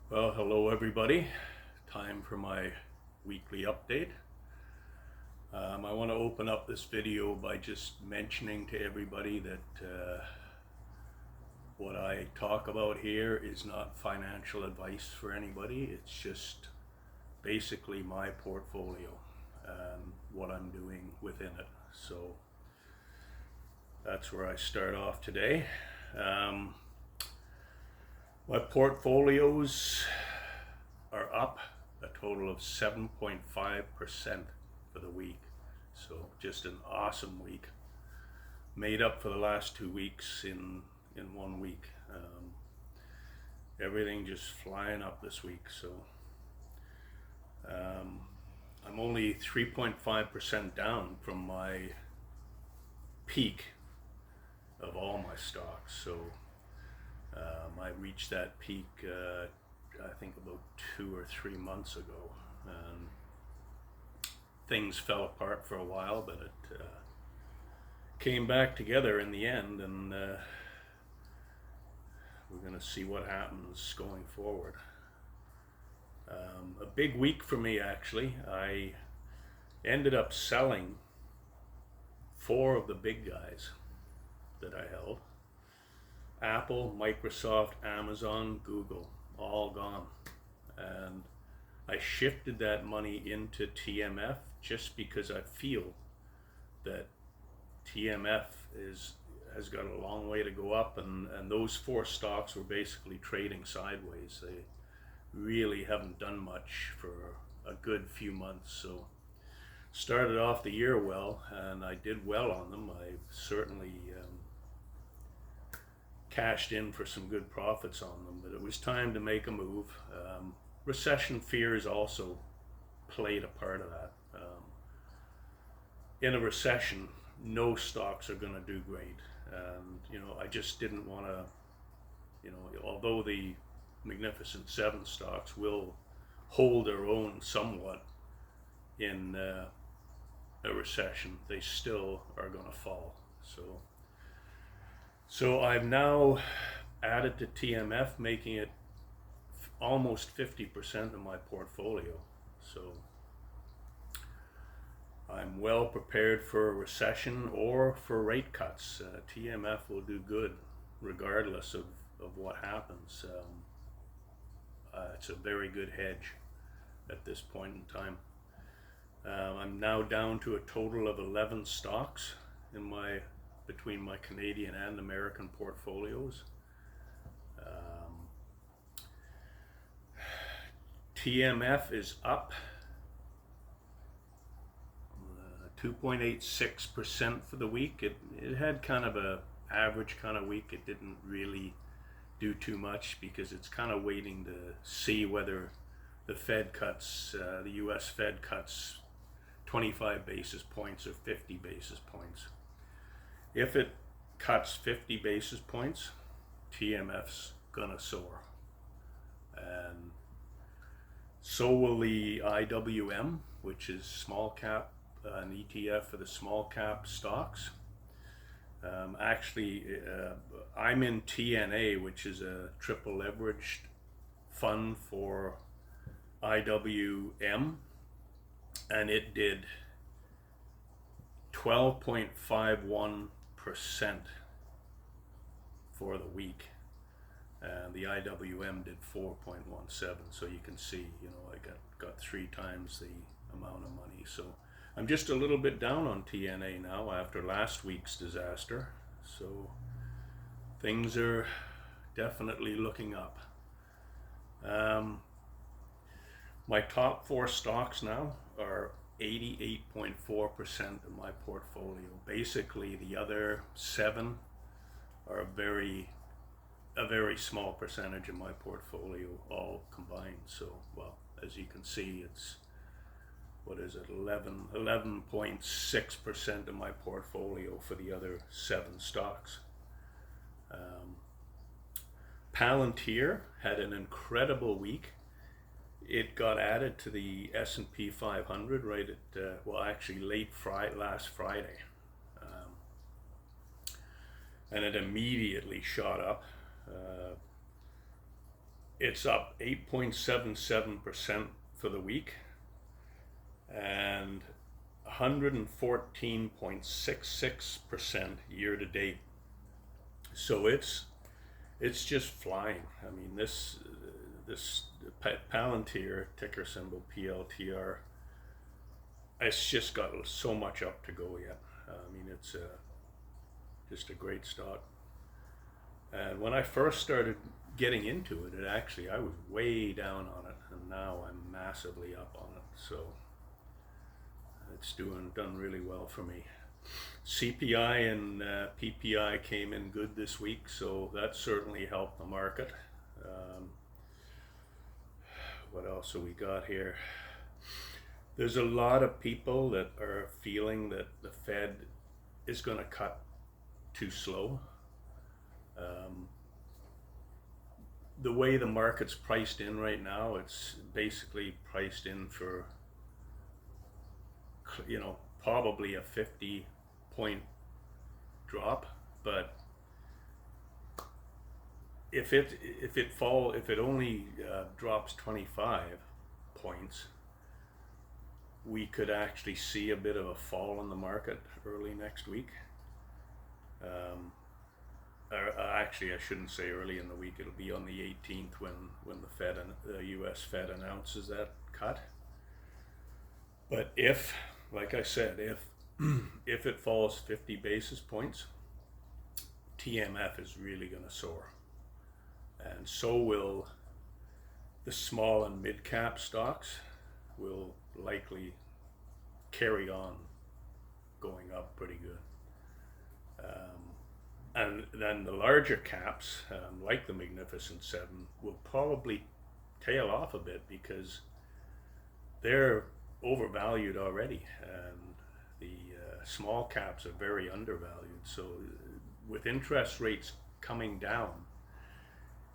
Well, hello everybody. Time for my weekly update. I want to open up this video by just mentioning to everybody that what I talk about here is not financial advice for anybody. It's just basically my portfolio and what I'm doing within it. So that's where I start off today. My portfolios are up a total of 7.5% for the week. So just an awesome week. Made up for the last 2 weeks in 1 week. Everything just flying up this week. So I'm only 3.5% down from my peak of all my stocks. So I reached that peak I think about 2 or 3 months ago, and things fell apart for a while, but it came back together in the end, and we're going to see what happens going forward. A big week for me, actually. I ended up selling 4 of the big guys that I held: Apple, Microsoft, Amazon, Google, all gone. And I shifted that money into TMF just because I feel that TMF has got a long way to go up, and those 4 stocks were basically trading sideways. They really haven't done much for a good few months. So started off the year well, and I did well on them. I certainly cashed in for some good profits on them, but it was time to make a move. Recession fears also played a part of that. In a recession, no stocks are going to do great, and I just didn't want to. Although the Magnificent Seven stocks will hold their own somewhat in a recession, they still are going to fall. So I've now added to TMF, making it almost 50% of my portfolio. So I'm well prepared for a recession or for rate cuts. TMF will do good regardless of what happens. It's a very good hedge at this point in time. I'm now down to a total of 11 stocks between my Canadian and American portfolios. TMF is up 2.86% for the week. It had kind of a average kind of week. It didn't really do too much because it's kind of waiting to see whether the Fed cuts, the US Fed cuts 25 basis points or 50 basis points. If it cuts 50 basis points, TMF's gonna soar. And so will the IWM, which is small cap, an ETF for the small cap stocks. I'm in TNA, which is a triple leveraged fund for IWM, and it did 12.51% for the week, and the IWM did 4.17. So you can see, I got 3 times the amount of money. So I'm just a little bit down on TNA now after last week's disaster. So things are definitely looking up. My top 4 stocks now are 88.4% of my portfolio. Basically, the other 7 are a very small percentage of my portfolio all combined. So, well, as you can see, it's 11.6% of my portfolio for the other 7 stocks. Palantir had an incredible week. It got added to the S&P 500 right at last Friday, and it immediately shot up. It's up 8.77% for the week and 114.66% year to date. So it's just flying. I mean, this Palantir, ticker symbol PLTR, it's just got so much up to go yet. I mean, it's just a great stock. And when I first started getting into it, I was way down on it, and now I'm massively up on it. So it's done really well for me. CPI and PPI came in good this week, so that certainly helped the market. What else have we got here? There's a lot of people that are feeling that the Fed is going to cut too slow. The way the market's priced in right now, it's basically priced in for, probably a 50-point drop. But if it only drops 25 points, we could actually see a bit of a fall in the market early next week. Actually, I shouldn't say early in the week. It'll be on the 18th when the U.S. Fed announces that cut. But like I said, if it falls 50 basis points, TMF is really going to soar, and so will the small and mid cap stocks. Will likely carry on going up pretty good. And then the larger caps, like the Magnificent Seven, will probably tail off a bit because they're overvalued already, and the small caps are very undervalued. So with interest rates coming down,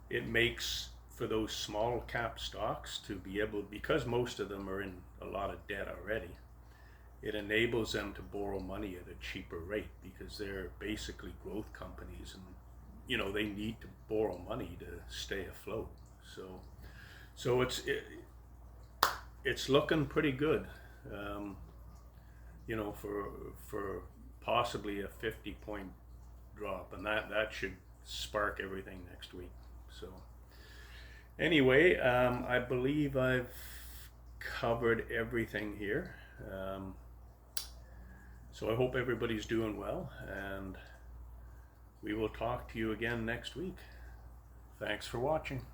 it makes for those small cap stocks to be able, because most of them are in a lot of debt already, it enables them to borrow money at a cheaper rate because they're basically growth companies, and they need to borrow money to stay afloat. So it's looking pretty good, for possibly a 50-point drop, and that should spark everything next week. So anyway, I believe I've covered everything here. So I hope everybody's doing well, and we will talk to you again next week. Thanks for watching.